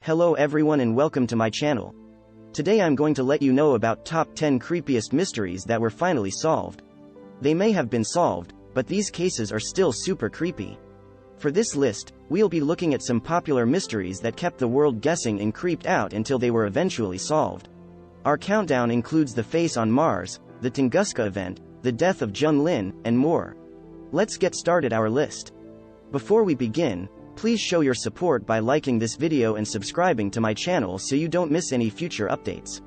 Hello everyone and welcome to my channel. Today I'm going to let you know about top 10 creepiest mysteries that were finally solved. They may have been solved, but these cases are still super creepy. For this list, we'll be looking at some popular mysteries that kept the world guessing and creeped out until they were eventually solved. Our countdown includes the face on Mars, the Tunguska Event, the death of Jun Lin, and more. Let's get started our list. Before we begin, please show your support by liking this video and subscribing to my channel so you don't miss any future updates.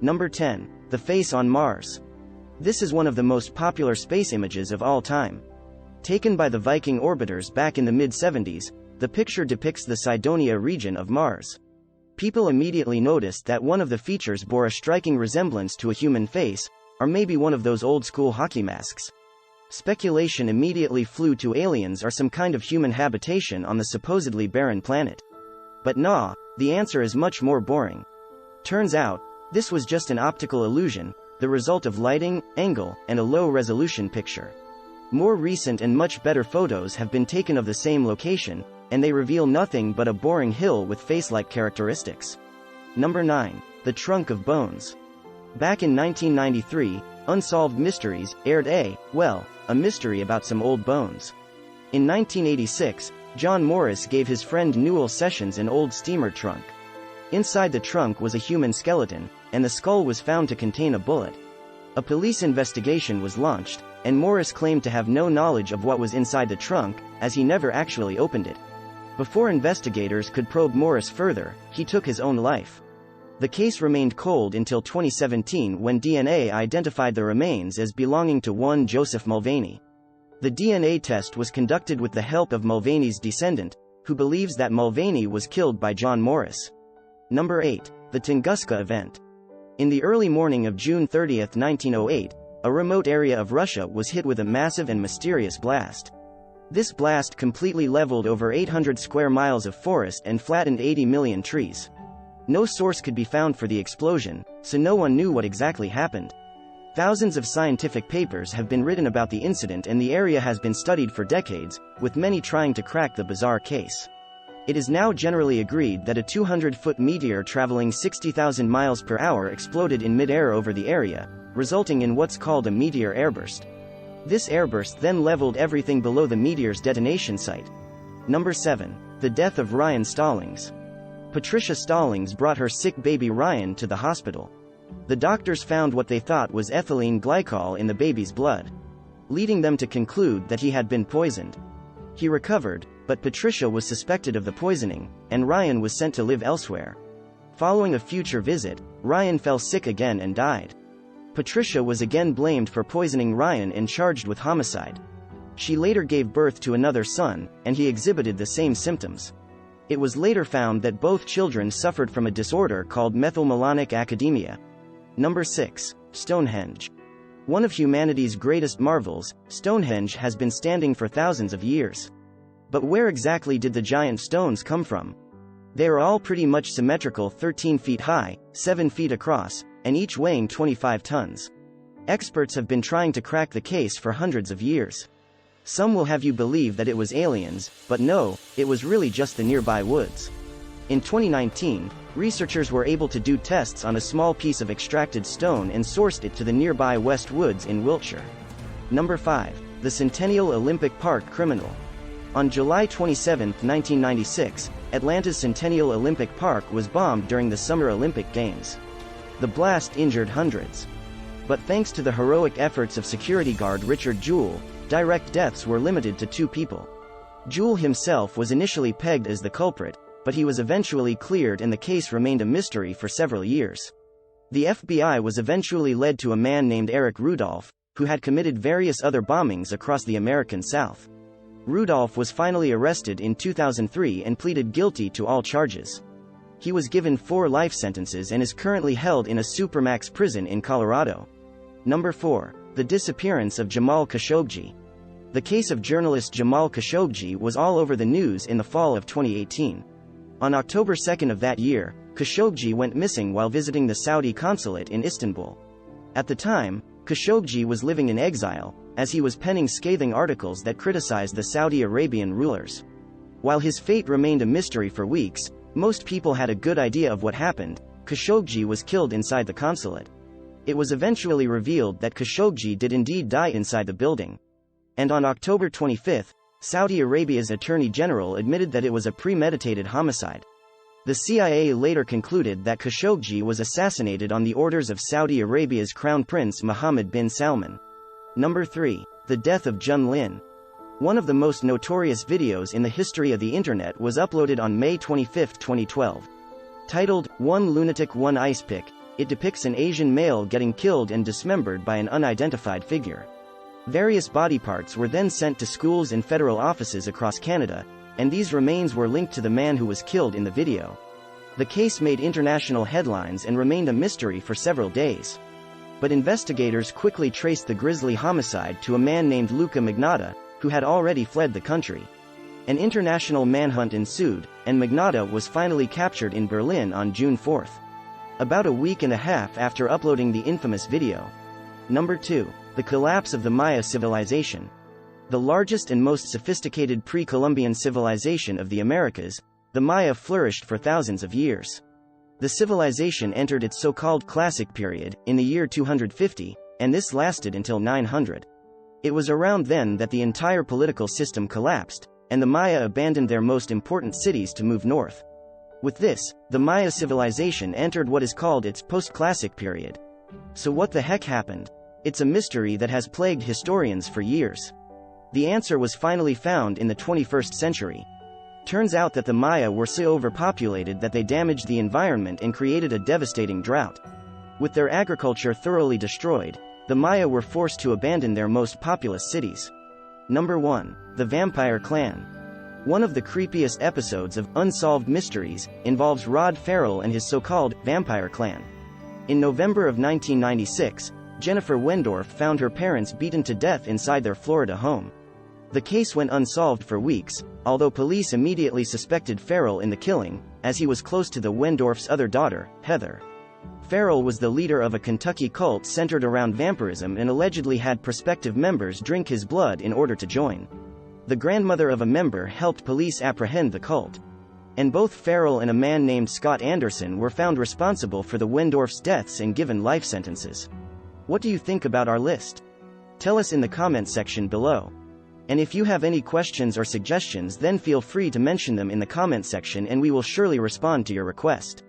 Number 10. The face on Mars. This is one of the most popular space images of all time. Taken by the Viking orbiters back in the mid-70s, the picture depicts the Cydonia region of Mars. People immediately noticed that one of the features bore a striking resemblance to a human face, or maybe one of those old-school hockey masks. Speculation immediately flew to aliens or some kind of human habitation on the supposedly barren planet. But nah, the answer is much more boring. Turns out, this was just an optical illusion, the result of lighting, angle, and a low-resolution picture. More recent and much better photos have been taken of the same location, and they reveal nothing but a boring hill with face-like characteristics. Number 9. The Trunk of Bones. Back in 1993, Unsolved Mysteries aired a mystery about some old bones. In 1986, John Morris gave his friend Newell Sessions an old steamer trunk. Inside the trunk was a human skeleton, and the skull was found to contain a bullet. A police investigation was launched, and Morris claimed to have no knowledge of what was inside the trunk, as he never actually opened it. Before investigators could probe Morris further, he took his own life. The case remained cold until 2017 when DNA identified the remains as belonging to one Joseph Mulvaney. The DNA test was conducted with the help of Mulvaney's descendant, who believes that Mulvaney was killed by John Morris. Number 8. The Tunguska Event. In the early morning of June 30, 1908, a remote area of Russia was hit with a massive and mysterious blast. This blast completely leveled over 800 square miles of forest and flattened 80 million trees. No source could be found for the explosion, so no one knew what exactly happened. Thousands of scientific papers have been written about the incident and the area has been studied for decades, with many trying to crack the bizarre case. It is now generally agreed that a 200-foot meteor traveling 60,000 miles per hour exploded in mid-air over the area, resulting in what's called a meteor airburst. This airburst then leveled everything below the meteor's detonation site. Number 7. The death of Ryan Stallings. Patricia Stallings brought her sick baby Ryan to the hospital. The doctors found what they thought was ethylene glycol in the baby's blood, leading them to conclude that he had been poisoned. He recovered, but Patricia was suspected of the poisoning, and Ryan was sent to live elsewhere. Following a future visit, Ryan fell sick again and died. Patricia was again blamed for poisoning Ryan and charged with homicide. She later gave birth to another son, and he exhibited the same symptoms. It was later found that both children suffered from a disorder called methylmalonic acidemia. Number 6. Stonehenge. One of humanity's greatest marvels, Stonehenge has been standing for thousands of years. But where exactly did the giant stones come from? They are all pretty much symmetrical, 13 feet high, 7 feet across, and each weighing 25 tons. Experts have been trying to crack the case for hundreds of years. Some will have you believe that it was aliens, but no, it was really just the nearby woods. In 2019, researchers were able to do tests on a small piece of extracted stone and sourced it to the nearby West Woods in Wiltshire. Number 5. The Centennial Olympic Park criminal. On July 27, 1996, Atlanta's Centennial Olympic Park was bombed during the Summer Olympic Games. The blast injured hundreds. But thanks to the heroic efforts of security guard Richard Jewell, direct deaths were limited to 2 people. Jewell himself was initially pegged as the culprit, but he was eventually cleared and the case remained a mystery for several years. The FBI was eventually led to a man named Eric Rudolph, who had committed various other bombings across the American South. Rudolph was finally arrested in 2003 and pleaded guilty to all charges. He was given 4 life sentences and is currently held in a supermax prison in Colorado. Number 4. The disappearance of Jamal Khashoggi. The case of journalist Jamal Khashoggi was all over the news in the fall of 2018. On October 2 of that year, Khashoggi went missing while visiting the Saudi consulate in Istanbul. At the time, Khashoggi was living in exile, as he was penning scathing articles that criticized the Saudi Arabian rulers. While his fate remained a mystery for weeks, Most people had a good idea of what happened. Khashoggi was killed inside the consulate. It was eventually revealed that Khashoggi did indeed die inside the building. And on October 25, Saudi Arabia's Attorney General admitted that it was a premeditated homicide. The CIA later concluded that Khashoggi was assassinated on the orders of Saudi Arabia's Crown Prince Mohammed bin Salman. Number 3. The death of Jun Lin. One of the most notorious videos in the history of the internet was uploaded on May 25, 2012. Titled, "One Lunatic One Ice Pick," it depicts an Asian male getting killed and dismembered by an unidentified figure. Various body parts were then sent to schools and federal offices across Canada, and these remains were linked to the man who was killed in the video. The case made international headlines and remained a mystery for several days. But investigators quickly traced the grisly homicide to a man named Luca Magnotta, who had already fled the country. An international manhunt ensued, and Magnotta was finally captured in Berlin on June 4. About a week and a half after uploading the infamous video. Number 2. The collapse of the Maya civilization. The largest and most sophisticated pre-Columbian civilization of the Americas, the Maya flourished for thousands of years. The civilization entered its so-called classic period, in the year 250, and this lasted until 900. It was around then that the entire political system collapsed, and the Maya abandoned their most important cities to move north. With this, the Maya civilization entered what is called its post-classic period. So what the heck happened? It's a mystery that has plagued historians for years. The answer was finally found in the 21st century. Turns out that the Maya were so overpopulated that they damaged the environment and created a devastating drought. With their agriculture thoroughly destroyed, the Maya were forced to abandon their most populous cities. Number 1. The Vampire Clan. One of the creepiest episodes of Unsolved Mysteries involves Rod Ferrell and his so-called vampire clan. In November of 1996, Jennifer Wendorf found her parents beaten to death inside their Florida home. The case went unsolved for weeks, although police immediately suspected Ferrell in the killing, as he was close to the Wendorf's other daughter, Heather. Ferrell was the leader of a Kentucky cult centered around vampirism and allegedly had prospective members drink his blood in order to join. The grandmother of a member helped police apprehend the cult. And both Ferrell and a man named Scott Anderson were found responsible for the Wendorf's deaths and given life sentences. What do you think about our list? Tell us in the comments section below. And if you have any questions or suggestions, then feel free to mention them in the comment section and we will surely respond to your request.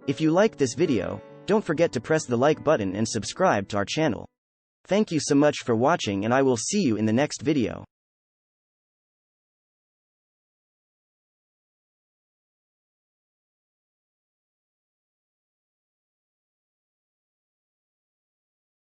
If you liked this video, don't forget to press the like button and subscribe to our channel. Thank you so much for watching, and I will see you in the next video.